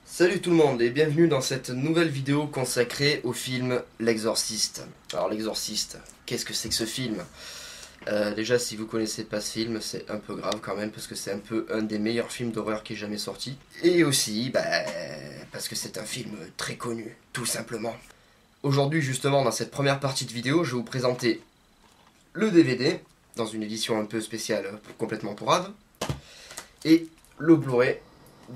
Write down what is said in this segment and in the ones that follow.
Salut tout le monde et bienvenue dans cette nouvelle vidéo consacrée au film L'Exorciste. Alors L'Exorciste, qu'est-ce que c'est que ce film? Déjà si vous connaissez pas ce film, c'est un peu grave quand même parce que c'est un peu un des meilleurs films d'horreur qui est jamais sorti. Et aussi, parce que c'est un film très connu, tout simplement. Aujourd'hui justement dans cette première partie de vidéo, je vais vous présenter le DVD, dans une édition un peu spéciale complètement pourrave, et le Blu-ray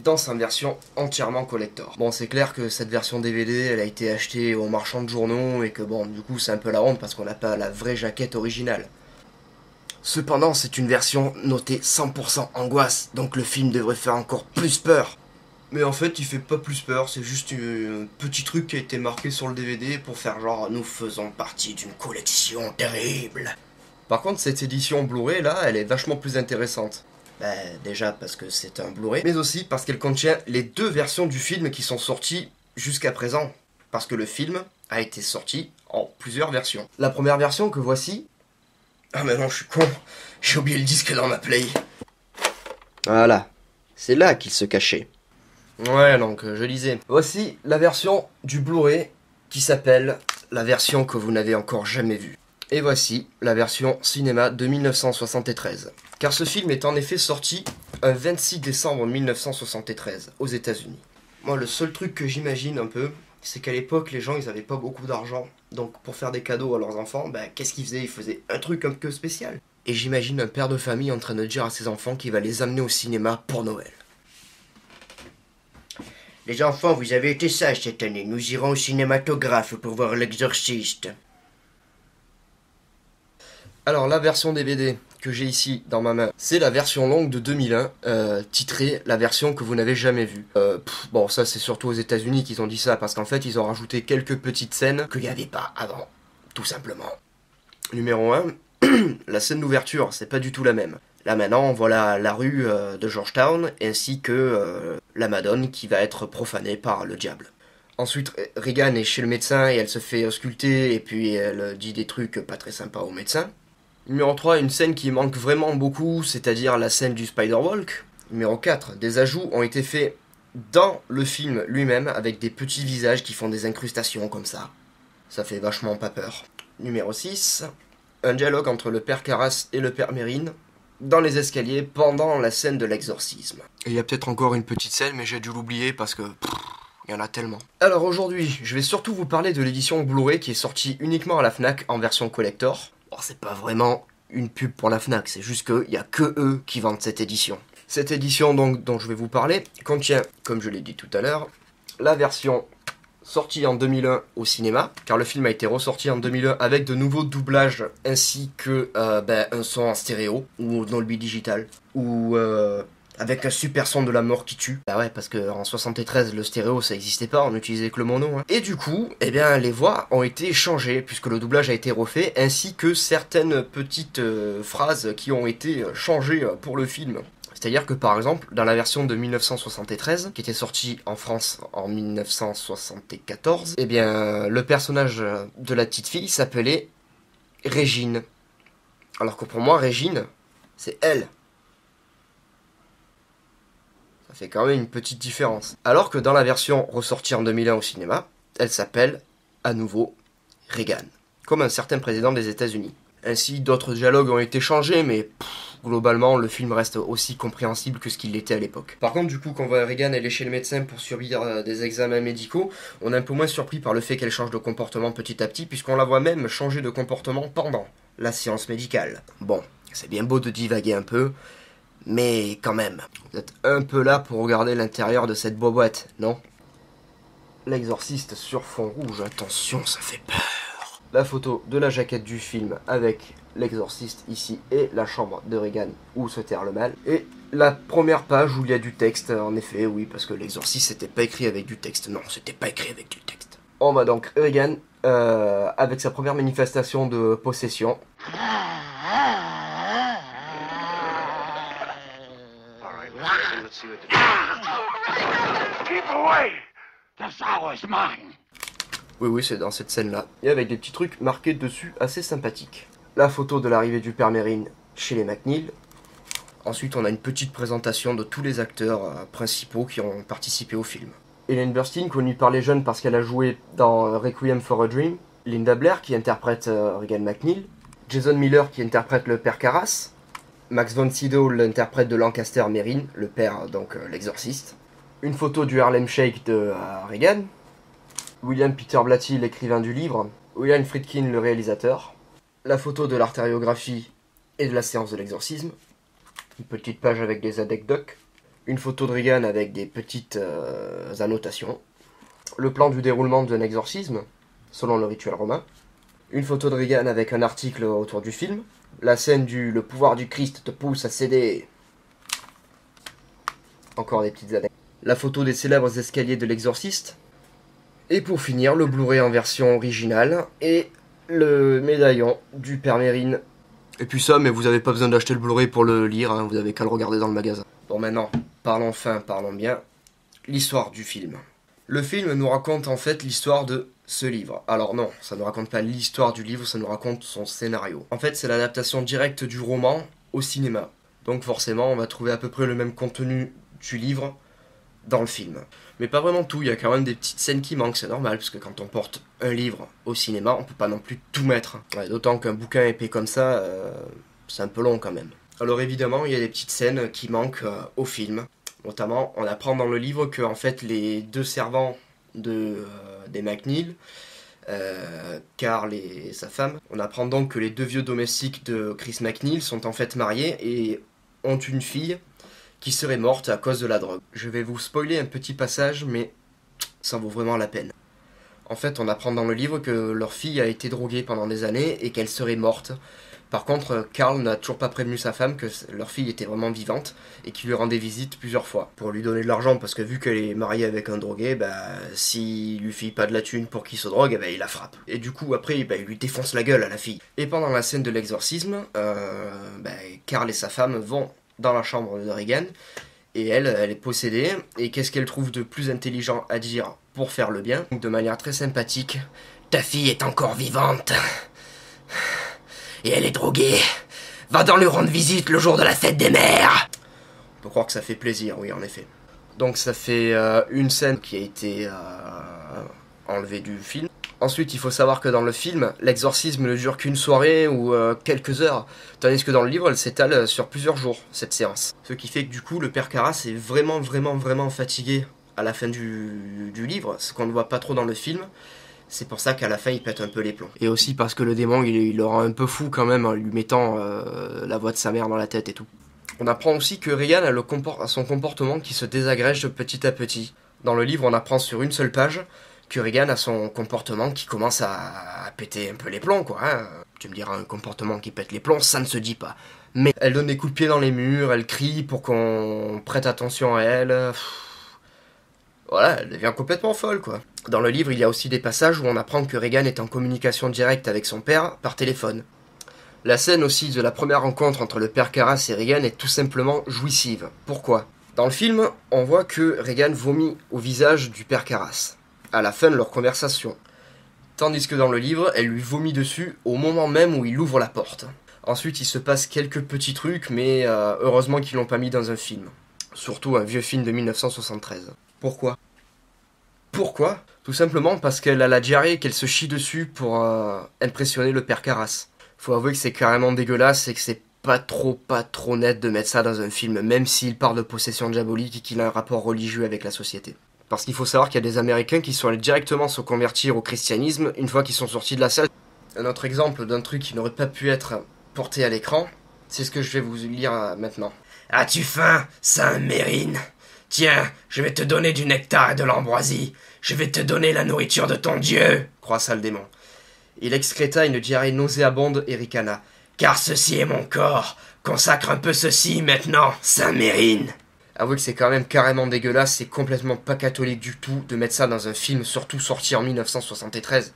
dans sa version entièrement collector. Bon, c'est clair que cette version DVD, elle a été achetée au marchand de journaux et que bon, du coup, c'est un peu la honte parce qu'on n'a pas la vraie jaquette originale. Cependant, c'est une version notée 100% angoisse, donc le film devrait faire encore plus peur. Mais en fait, il fait pas plus peur, c'est juste un petit truc qui a été marqué sur le DVD pour faire genre, nous faisons partie d'une collection terrible. Par contre, cette édition Blu-ray là, elle est vachement plus intéressante. Déjà parce que c'est un Blu-ray, mais aussi parce qu'elle contient les deux versions du film qui sont sorties jusqu'à présent. Parce que le film a été sorti en plusieurs versions. La première version que voici... Ah mais non, je suis con, j'ai oublié le disque dans ma Play. Voilà, c'est là qu'il se cachait. Ouais, donc je lisais. Voici la version du Blu-ray qui s'appelle la version que vous n'avez encore jamais vue. Et voici la version cinéma de 1973. Car ce film est en effet sorti un 26 décembre 1973 aux États-Unis. Moi, le seul truc que j'imagine un peu, c'est qu'à l'époque, les gens, ils avaient pas beaucoup d'argent. Donc, pour faire des cadeaux à leurs enfants, qu'est-ce qu'ils faisaient? Ils faisaient un truc un peu spécial. Et j'imagine un père de famille en train de dire à ses enfants qu'il va les amener au cinéma pour Noël. Les enfants, vous avez été sages cette année. Nous irons au cinématographe pour voir L'Exorciste. Alors la version DVD que j'ai ici dans ma main, c'est la version longue de 2001, titrée la version que vous n'avez jamais vue. Bon, ça c'est surtout aux États-Unis qu'ils ont dit ça, parce qu'en fait ils ont rajouté quelques petites scènes qu'il n'y avait pas avant, tout simplement. Numéro 1, la scène d'ouverture, c'est pas du tout la même. Là maintenant, on voit la rue de Georgetown, ainsi que la Madone qui va être profanée par le diable. Ensuite, Regan est chez le médecin et elle se fait ausculter, et puis elle dit des trucs pas très sympas au médecin. Numéro 3, une scène qui manque vraiment beaucoup, c'est-à-dire la scène du Spider-Walk. Numéro 4, des ajouts ont été faits dans le film lui-même avec des petits visages qui font des incrustations comme ça. Ça fait vachement pas peur. Numéro 6, un dialogue entre le père Karras et le père Mérine dans les escaliers pendant la scène de l'exorcisme. Et il y a peut-être encore une petite scène, mais j'ai dû l'oublier parce que... il y en a tellement. Alors aujourd'hui, je vais surtout vous parler de l'édition Blu-ray qui est sortie uniquement à la Fnac en version collector. Bon, c'est pas vraiment une pub pour la Fnac, c'est juste qu'il n'y a que eux qui vendent cette édition. Cette édition donc dont je vais vous parler contient, comme je l'ai dit tout à l'heure, la version sortie en 2001 au cinéma, car le film a été ressorti en 2001 avec de nouveaux doublages ainsi que un son en stéréo ou Dolby Digital ou avec un super son de la mort qui tue. Bah ouais, parce qu'en 73, le stéréo, ça existait pas, on utilisait que le mono. Hein. Et du coup, les voix ont été changées, puisque le doublage a été refait, ainsi que certaines petites phrases qui ont été changées pour le film. C'est-à-dire que, par exemple, dans la version de 1973, qui était sortie en France en 1974, le personnage de la petite fille s'appelait Régine. Alors que pour moi, Régine, c'est elle. Ça fait quand même une petite différence. Alors que dans la version ressortie en 2001 au cinéma, elle s'appelle à nouveau Regan, comme un certain président des États-Unis. Ainsi, d'autres dialogues ont été changés, mais globalement, le film reste aussi compréhensible que ce qu'il l'était à l'époque. Par contre, du coup, quand on voit Regan aller chez le médecin pour subir des examens médicaux, on est un peu moins surpris par le fait qu'elle change de comportement petit à petit, puisqu'on la voit même changer de comportement pendant la séance médicale. Bon, c'est bien beau de divaguer un peu, mais quand même, vous êtes un peu là pour regarder l'intérieur de cette boîte, non? L'exorciste sur fond rouge, attention, ça fait peur. La photo de la jaquette du film avec l'exorciste ici et la chambre de Regan où se terre le mal. Et la première page où il y a du texte, en effet, oui, parce que l'exorciste c'était pas écrit avec du texte, non, c'était pas écrit avec du texte. On va donc Regan avec sa première manifestation de possession. Keep away! This hour is mine. Oui, c'est dans cette scène-là. Et avec des petits trucs marqués dessus assez sympathiques. La photo de l'arrivée du père Mérine chez les McNeil. Ensuite, on a une petite présentation de tous les acteurs principaux qui ont participé au film. Ellen Burstyn, connue par les jeunes parce qu'elle a joué dans Requiem for a Dream. Linda Blair, qui interprète Regan McNeil. Jason Miller, qui interprète le père Karras. Max von Sydow, l'interprète de Lancaster Merrin, le père, donc l'exorciste. Une photo du Harlem Shake de Regan. William Peter Blatty, l'écrivain du livre. William Friedkin, le réalisateur. La photo de l'artériographie et de la séance de l'exorcisme. Une petite page avec des anecdotes. Une photo de Regan avec des petites annotations. Le plan du déroulement d'un exorcisme, selon le rituel romain. Une photo de Regan avec un article autour du film. La scène du Le pouvoir du Christ te pousse à céder. Encore des petites anecdotes. La photo des célèbres escaliers de l'exorciste. Et pour finir, le Blu-ray en version originale et le médaillon du père Merrin. Et puis ça, mais vous n'avez pas besoin d'acheter le Blu-ray pour le lire, hein, vous avez qu'à le regarder dans le magasin. Bon, maintenant, parlons bien. L'histoire du film. Le film nous raconte en fait l'histoire de ce livre. Alors non, ça ne raconte pas l'histoire du livre, ça nous raconte son scénario. En fait, c'est l'adaptation directe du roman au cinéma. Donc forcément, on va trouver à peu près le même contenu du livre dans le film. Mais pas vraiment tout, il y a quand même des petites scènes qui manquent, c'est normal, parce que quand on porte un livre au cinéma, on peut pas non plus tout mettre. Ouais, d'autant qu'un bouquin épais comme ça, c'est un peu long quand même. Alors évidemment, il y a des petites scènes qui manquent au film. Notamment, on apprend dans le livre que en fait, les deux servants des McNeil, Carl et sa femme, on apprend donc que les deux vieux domestiques de Chris McNeil sont en fait mariés et ont une fille qui serait morte à cause de la drogue. Je vais vous spoiler un petit passage, mais ça vaut vraiment la peine. En fait, on apprend dans le livre que leur fille a été droguée pendant des années et qu'elle serait morte. Par contre, Carl n'a toujours pas prévenu sa femme que leur fille était vraiment vivante et qu'il lui rendait visite plusieurs fois pour lui donner de l'argent, parce que vu qu'elle est mariée avec un drogué, s'il lui file pas de la thune pour qu'il se drogue, il la frappe. Et du coup, après, il lui défonce la gueule à la fille. Et pendant la scène de l'exorcisme, Carl et sa femme vont dans la chambre de Regan, et elle est possédée, et qu'est-ce qu'elle trouve de plus intelligent à dire pour faire le bien, de manière très sympathique. Ta fille est encore vivante, et elle est droguée, va dans lui rendre visite le jour de la fête des mères. On peut croire que ça fait plaisir, oui en effet. Donc ça fait une scène qui a été enlevée du film. Ensuite, il faut savoir que dans le film, l'exorcisme ne dure qu'une soirée ou quelques heures, tandis que dans le livre, elle s'étale sur plusieurs jours, cette séance. Ce qui fait que du coup, le père Karras est vraiment fatigué à la fin du livre, ce qu'on ne voit pas trop dans le film. C'est pour ça qu'à la fin, il pète un peu les plombs. Et aussi parce que le démon, il le rend un peu fou quand même, en lui mettant la voix de sa mère dans la tête et tout. On apprend aussi que Regan a son comportement qui se désagrège petit à petit. Dans le livre, on apprend sur une seule page que Regan a son comportement qui commence à péter un peu les plombs, quoi. Hein. Tu me diras, un comportement qui pète les plombs, ça ne se dit pas. Mais elle donne des coups de pied dans les murs, elle crie pour qu'on prête attention à elle. Voilà, elle devient complètement folle, quoi. Dans le livre, il y a aussi des passages où on apprend que Regan est en communication directe avec son père par téléphone. La scène aussi de la première rencontre entre le père Karras et Regan est tout simplement jouissive. Pourquoi ? Dans le film, on voit que Regan vomit au visage du père Karras à la fin de leur conversation. Tandis que dans le livre, elle lui vomit dessus au moment même où il ouvre la porte. Ensuite, il se passe quelques petits trucs, mais heureusement qu'ils l'ont pas mis dans un film. Surtout un vieux film de 1973. Pourquoi ? Tout simplement parce qu'elle a la diarrhée et qu'elle se chie dessus pour impressionner le père Karras. Faut avouer que c'est carrément dégueulasse et que c'est pas trop net de mettre ça dans un film, même s'il parle de possession diabolique et qu'il a un rapport religieux avec la société. Parce qu'il faut savoir qu'il y a des Américains qui sont allés directement se convertir au christianisme une fois qu'ils sont sortis de la salle. Un autre exemple d'un truc qui n'aurait pas pu être porté à l'écran, c'est ce que je vais vous lire maintenant. As-tu faim, Saint Merrin ? Tiens, je vais te donner du nectar et de l'ambroisie. Je vais te donner la nourriture de ton dieu, croissa le démon. Il excréta une diarrhée nauséabonde et ricana. Car ceci est mon corps. Consacre un peu ceci maintenant, Saint Merrin. Avouez que c'est quand même carrément dégueulasse, c'est complètement pas catholique du tout de mettre ça dans un film, surtout sorti en 1973.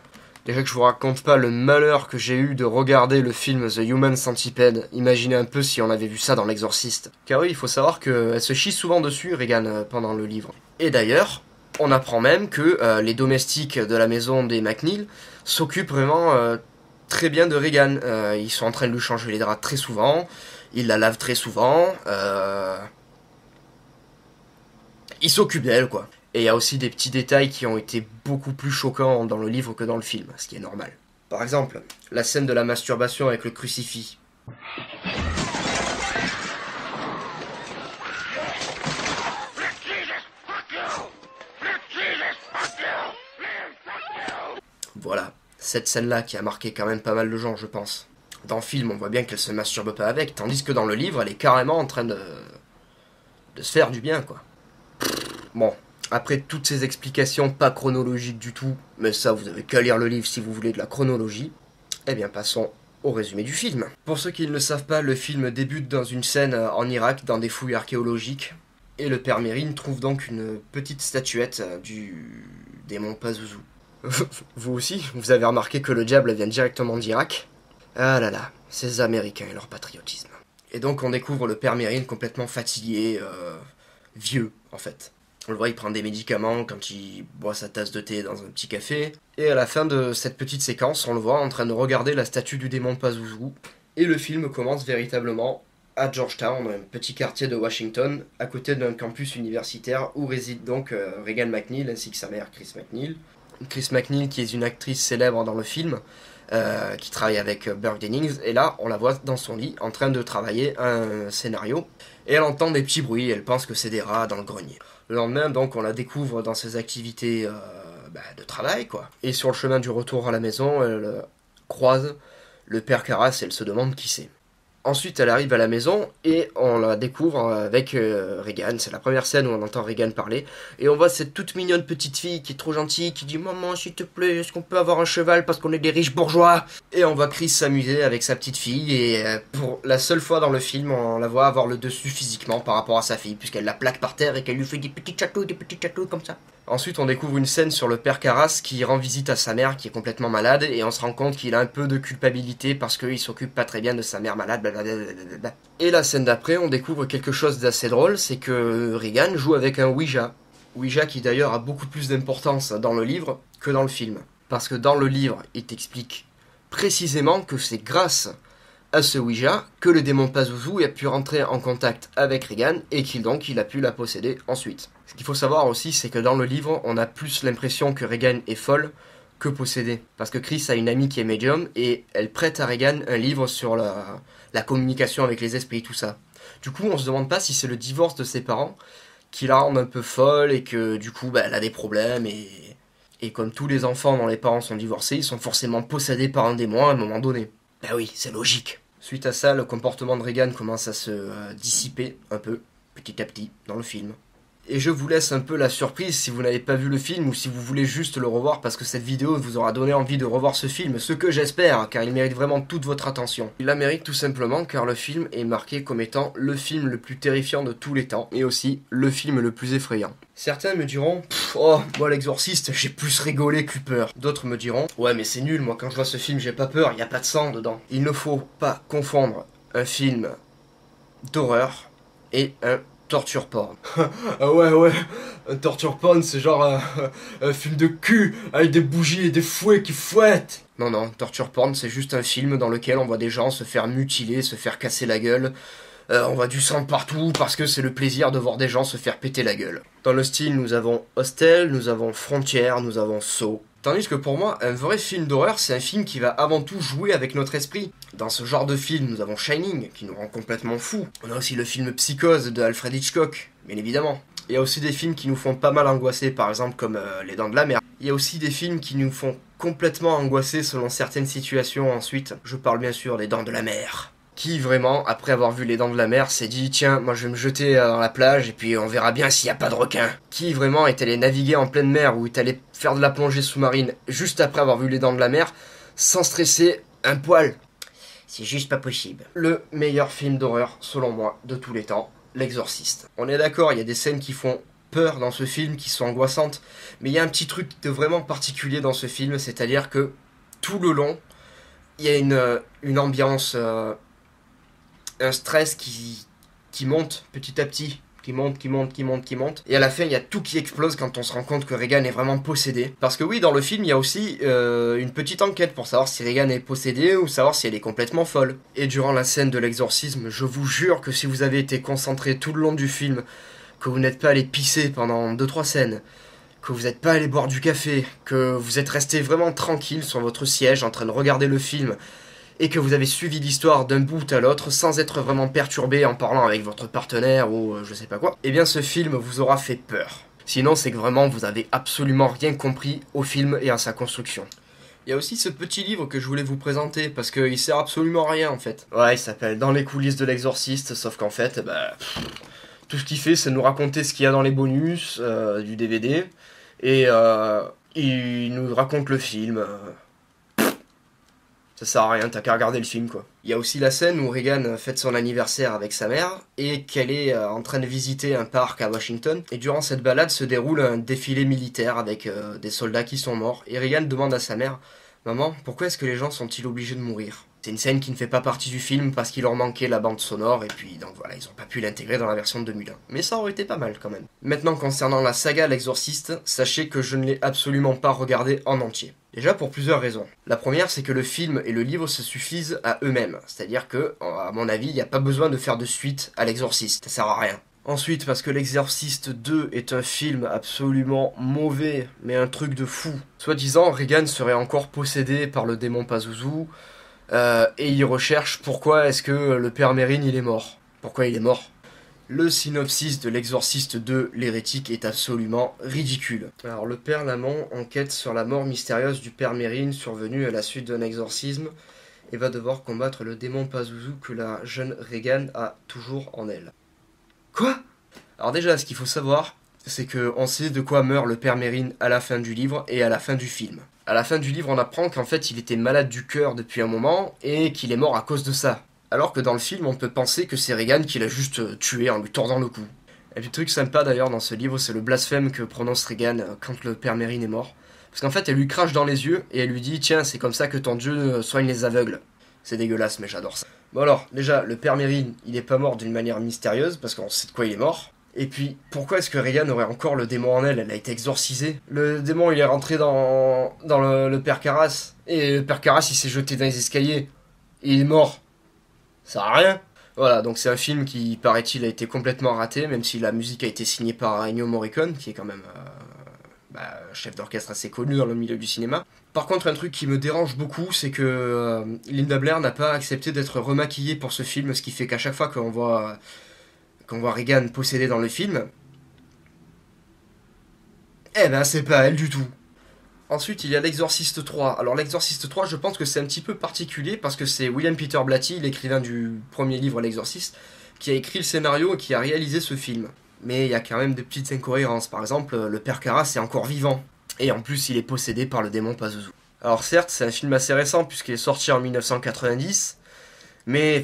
Déjà que je vous raconte pas le malheur que j'ai eu de regarder le film The Human Centipede. Imaginez un peu si on avait vu ça dans L'Exorciste. Car oui, il faut savoir qu'elle se chie souvent dessus, Regan, pendant le livre. Et d'ailleurs, on apprend même que les domestiques de la maison des McNeil s'occupent vraiment très bien de Regan. Ils sont en train de lui changer les draps très souvent, ils la lavent très souvent, ils s'occupent d'elle, quoi. Et il y a aussi des petits détails qui ont été beaucoup plus choquants dans le livre que dans le film, ce qui est normal. Par exemple, la scène de la masturbation avec le crucifix. Voilà, cette scène-là qui a marqué quand même pas mal de gens, je pense. Dans le film, on voit bien qu'elle se masturbe pas avec, tandis que dans le livre, elle est carrément en train de se faire du bien, quoi. Bon, après toutes ces explications pas chronologiques du tout, mais ça, vous avez qu'à lire le livre si vous voulez de la chronologie, eh bien, passons au résumé du film. Pour ceux qui ne le savent pas, le film débute dans une scène en Irak, dans des fouilles archéologiques, et le père Mérine trouve donc une petite statuette du démon Pazuzu. Vous aussi, vous avez remarqué que le diable vient directement d'Irak? Ah là là, ces Américains et leur patriotisme. Et donc on découvre le père Mérine complètement fatigué, vieux en fait. On le voit, il prend des médicaments quand il boit sa tasse de thé dans un petit café. Et à la fin de cette petite séquence, on le voit en train de regarder la statue du démon Pazuzu. Et le film commence véritablement à Georgetown, un petit quartier de Washington, à côté d'un campus universitaire où réside donc Regan MacNeil ainsi que sa mère Chris MacNeil. Chris MacNeil qui est une actrice célèbre dans le film, qui travaille avec Burke Dennings, et là on la voit dans son lit en train de travailler un scénario, et elle entend des petits bruits, elle pense que c'est des rats dans le grenier. Le lendemain donc on la découvre dans ses activités de travail quoi, et sur le chemin du retour à la maison elle croise le père Karras et elle se demande qui c'est. Ensuite, elle arrive à la maison et on la découvre avec Regan. C'est la première scène où on entend Regan parler. Et on voit cette toute mignonne petite fille qui est trop gentille, qui dit « Maman, s'il te plaît, est-ce qu'on peut avoir un cheval parce qu'on est des riches bourgeois ?» Et on voit Chris s'amuser avec sa petite fille. Et pour la seule fois dans le film, on la voit avoir le dessus physiquement par rapport à sa fille, puisqu'elle la plaque par terre et qu'elle lui fait des petits chatouilles comme ça. Ensuite, on découvre une scène sur le père Karras qui rend visite à sa mère qui est complètement malade et on se rend compte qu'il a un peu de culpabilité parce qu'il s'occupe pas très bien de sa mère malade, blablabla. Et la scène d'après, on découvre quelque chose d'assez drôle, c'est que Regan joue avec un Ouija. Ouija qui d'ailleurs a beaucoup plus d'importance dans le livre que dans le film. Parce que dans le livre, il t'explique précisément que c'est grâce à ce Ouija que le démon Pazuzu a pu rentrer en contact avec Regan et qu'il a pu la posséder ensuite. Ce qu'il faut savoir aussi, c'est que dans le livre, on a plus l'impression que Regan est folle que possédée. Parce que Chris a une amie qui est médium et elle prête à Regan un livre sur la communication avec les esprits, tout ça. Du coup, on se demande pas si c'est le divorce de ses parents qui la rend un peu folle et que du coup, elle a des problèmes et comme tous les enfants dont les parents sont divorcés, ils sont forcément possédés par un démon à un moment donné. Ben oui, c'est logique. Suite à ça, le comportement de Regan commence à se dissiper un peu, petit à petit, dans le film. Et je vous laisse un peu la surprise si vous n'avez pas vu le film ou si vous voulez juste le revoir parce que cette vidéo vous aura donné envie de revoir ce film, ce que j'espère, car il mérite vraiment toute votre attention. Il la mérite tout simplement car le film est marqué comme étant le film le plus terrifiant de tous les temps et aussi le film le plus effrayant. Certains me diront « Oh, moi l'exorciste, j'ai plus rigolé que peur ». D'autres me diront « Ouais mais c'est nul, moi quand je vois ce film j'ai pas peur, il n'y a pas de sang dedans ». Il ne faut pas confondre un film d'horreur et un torture porn. Ah ouais, un torture porn c'est genre un film de cul avec des bougies et des fouets qui fouettent. Non, torture porn c'est juste un film dans lequel on voit des gens se faire mutiler, se faire casser la gueule. On voit du sang partout parce que c'est le plaisir de voir des gens se faire péter la gueule. Dans le style, nous avons Hostel, nous avons Frontière, nous avons Saw. Tandis que pour moi, un vrai film d'horreur, c'est un film qui va avant tout jouer avec notre esprit. Dans ce genre de film, nous avons Shining, qui nous rend complètement fous. On a aussi le film Psychose de Alfred Hitchcock, bien évidemment. Il y a aussi des films qui nous font pas mal angoisser, par exemple comme Les Dents de la Mer. Il y a aussi des films qui nous font complètement angoisser selon certaines situations ensuite. Je parle bien sûr des Dents de la Mer. Qui vraiment, après avoir vu Les Dents de la Mer, s'est dit « Tiens, moi je vais me jeter dans la plage et puis on verra bien s'il n'y a pas de requin. » Qui vraiment est allé naviguer en pleine mer ou est allé faire de la plongée sous-marine juste après avoir vu Les Dents de la Mer, sans stresser un poil. C'est juste pas possible. Le meilleur film d'horreur, selon moi, de tous les temps, L'Exorciste. On est d'accord, il y a des scènes qui font peur dans ce film, qui sont angoissantes, mais il y a un petit truc de vraiment particulier dans ce film, c'est-à-dire que tout le long, il y a une ambiance... un stress qui monte petit à petit, qui monte. Et à la fin, il y a tout qui explose quand on se rend compte que Regan est vraiment possédée. Parce que oui, dans le film, il y a aussi une petite enquête pour savoir si Regan est possédée ou savoir si elle est complètement folle. Et durant la scène de l'exorcisme, je vous jure que si vous avez été concentré tout le long du film, que vous n'êtes pas allé pisser pendant 2-3 scènes, que vous n'êtes pas allé boire du café, que vous êtes resté vraiment tranquille sur votre siège en train de regarder le film, et que vous avez suivi l'histoire d'un bout à l'autre sans être vraiment perturbé en parlant avec votre partenaire ou je sais pas quoi, eh bien ce film vous aura fait peur. Sinon c'est que vraiment vous avez absolument rien compris au film et à sa construction. Il y a aussi ce petit livre que je voulais vous présenter, parce qu'il sert absolument à rien en fait. Ouais, il s'appelle Dans les coulisses de l'exorciste, sauf qu'en fait, tout ce qu'il fait c'est nous raconter ce qu'il y a dans les bonus du DVD, et il nous raconte le film. Ça sert à rien, t'as qu'à regarder le film quoi. Il y a aussi la scène où Regan fête son anniversaire avec sa mère et qu'elle est en train de visiter un parc à Washington. Et durant cette balade se déroule un défilé militaire avec des soldats qui sont morts. Et Regan demande à sa mère: Maman, pourquoi est-ce que les gens sont-ils obligés de mourir? C'est une scène qui ne fait pas partie du film parce qu'il leur manquait la bande sonore et puis donc voilà, ils ont pas pu l'intégrer dans la version de 2001. Mais ça aurait été pas mal quand même. Maintenant concernant la saga L'Exorciste, sachez que je ne l'ai absolument pas regardé en entier. Déjà pour plusieurs raisons. La première, c'est que le film et le livre se suffisent à eux-mêmes. C'est-à-dire que, à mon avis, il n'y a pas besoin de faire de suite à L'Exorciste. Ça sert à rien. Ensuite, parce que L'Exorciste 2 est un film absolument mauvais, mais un truc de fou. Soi-disant, Regan serait encore possédé par le démon Pazuzu, et il recherche pourquoi est-ce que le père Mérine il est mort. Pourquoi il est mort? Le synopsis de L'Exorciste 2, l'hérétique, est absolument ridicule. Alors, le père Lamont enquête sur la mort mystérieuse du père Mérine survenue à la suite d'un exorcisme et va devoir combattre le démon Pazuzu que la jeune Regan a toujours en elle. Quoi? Alors déjà, ce qu'il faut savoir, c'est qu'on sait de quoi meurt le père Mérine à la fin du livre et à la fin du film. À la fin du livre, on apprend qu'en fait, il était malade du cœur depuis un moment et qu'il est mort à cause de ça. Alors que dans le film, on peut penser que c'est Regan qui l'a juste tué en lui tordant le cou. Et puis le truc sympa d'ailleurs dans ce livre, c'est le blasphème que prononce Regan quand le père Mérine est mort. Parce qu'en fait, elle lui crache dans les yeux et elle lui dit: Tiens, c'est comme ça que ton dieu soigne les aveugles. C'est dégueulasse, mais j'adore ça. Bon alors, déjà, le père Mérine, il est pas mort d'une manière mystérieuse, parce qu'on sait de quoi il est mort. Et puis, pourquoi est-ce que Regan aurait encore le démon en elle? Elle a été exorcisée. Le démon, il est rentré dans le père Carras. Et le père Carras, il s'est jeté dans les escaliers. Et il est mort. Ça sert à rien. Voilà, donc c'est un film qui, paraît-il, a été complètement raté, même si la musique a été signée par Ennio Morricone, qui est quand même chef d'orchestre assez connu dans le milieu du cinéma. Par contre, un truc qui me dérange beaucoup, c'est que Linda Blair n'a pas accepté d'être remaquillée pour ce film, ce qui fait qu'à chaque fois qu'on voit Regan possédée dans le film, eh ben c'est pas elle du tout. Ensuite, il y a L'Exorciste 3. Alors L'Exorciste 3, je pense que c'est un petit peu particulier parce que c'est William Peter Blatty, l'écrivain du premier livre L'Exorciste, qui a écrit le scénario et qui a réalisé ce film. Mais il y a quand même des petites incohérences. Par exemple, le père Carras est encore vivant. Et en plus, il est possédé par le démon Pazuzu. Alors certes, c'est un film assez récent puisqu'il est sorti en 1990, mais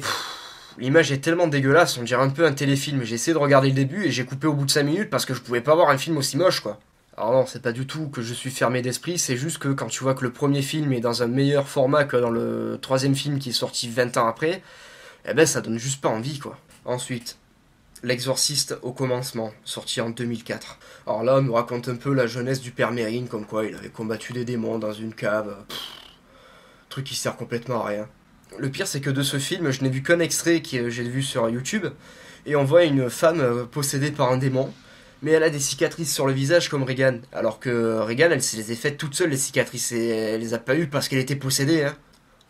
l'image est tellement dégueulasse, on dirait un peu un téléfilm. J'ai essayé de regarder le début et j'ai coupé au bout de 5 minutes parce que je pouvais pas voir un film aussi moche quoi. Alors non, c'est pas du tout que je suis fermé d'esprit, c'est juste que quand tu vois que le premier film est dans un meilleur format que dans le troisième film qui est sorti 20 ans après, eh ben ça donne juste pas envie quoi. Ensuite, L'Exorciste au commencement, sorti en 2004. Alors là, on nous raconte un peu la jeunesse du père Mérine, comme quoi il avait combattu des démons dans une cave. Truc qui sert complètement à rien. Le pire, c'est que de ce film, je n'ai vu qu'un extrait que j'ai vu sur YouTube, et on voit une femme possédée par un démon, mais elle a des cicatrices sur le visage comme Regan. Alors que Regan, elle se les a faites toute seule, les cicatrices, et elle les a pas eues parce qu'elle était possédée, hein.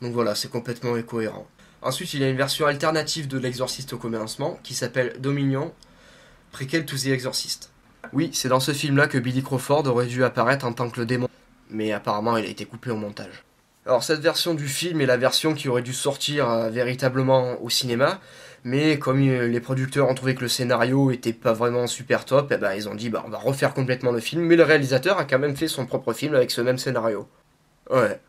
Donc voilà, c'est complètement incohérent. Ensuite, il y a une version alternative de L'Exorciste au commencement, qui s'appelle Dominion, Prequel to the Exorcist. Oui, c'est dans ce film-là que Billy Crawford aurait dû apparaître en tant que le démon, mais apparemment il a été coupé au montage. Alors cette version du film est la version qui aurait dû sortir véritablement au cinéma, mais comme les producteurs ont trouvé que le scénario était pas vraiment super top, ils ont dit on va refaire complètement le film, mais le réalisateur a quand même fait son propre film avec ce même scénario. Ouais.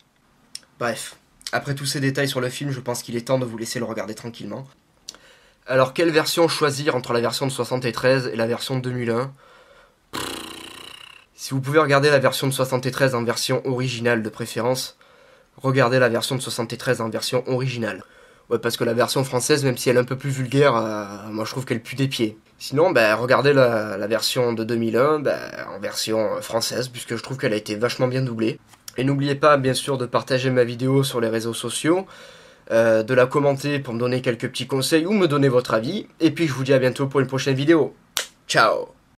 Bref. Après tous ces détails sur le film, je pense qu'il est temps de vous laisser le regarder tranquillement. Alors, quelle version choisir entre la version de 73 et la version de 2001 ? Si vous pouvez regarder la version de 73 en version originale de préférence, regardez la version de 73 en version originale. Ouais, parce que la version française, même si elle est un peu plus vulgaire, moi je trouve qu'elle pue des pieds. Sinon, regardez la version de 2001 en version française, puisque je trouve qu'elle a été vachement bien doublée. Et n'oubliez pas, bien sûr, de partager ma vidéo sur les réseaux sociaux, de la commenter pour me donner quelques petits conseils ou me donner votre avis. Et puis, je vous dis à bientôt pour une prochaine vidéo. Ciao!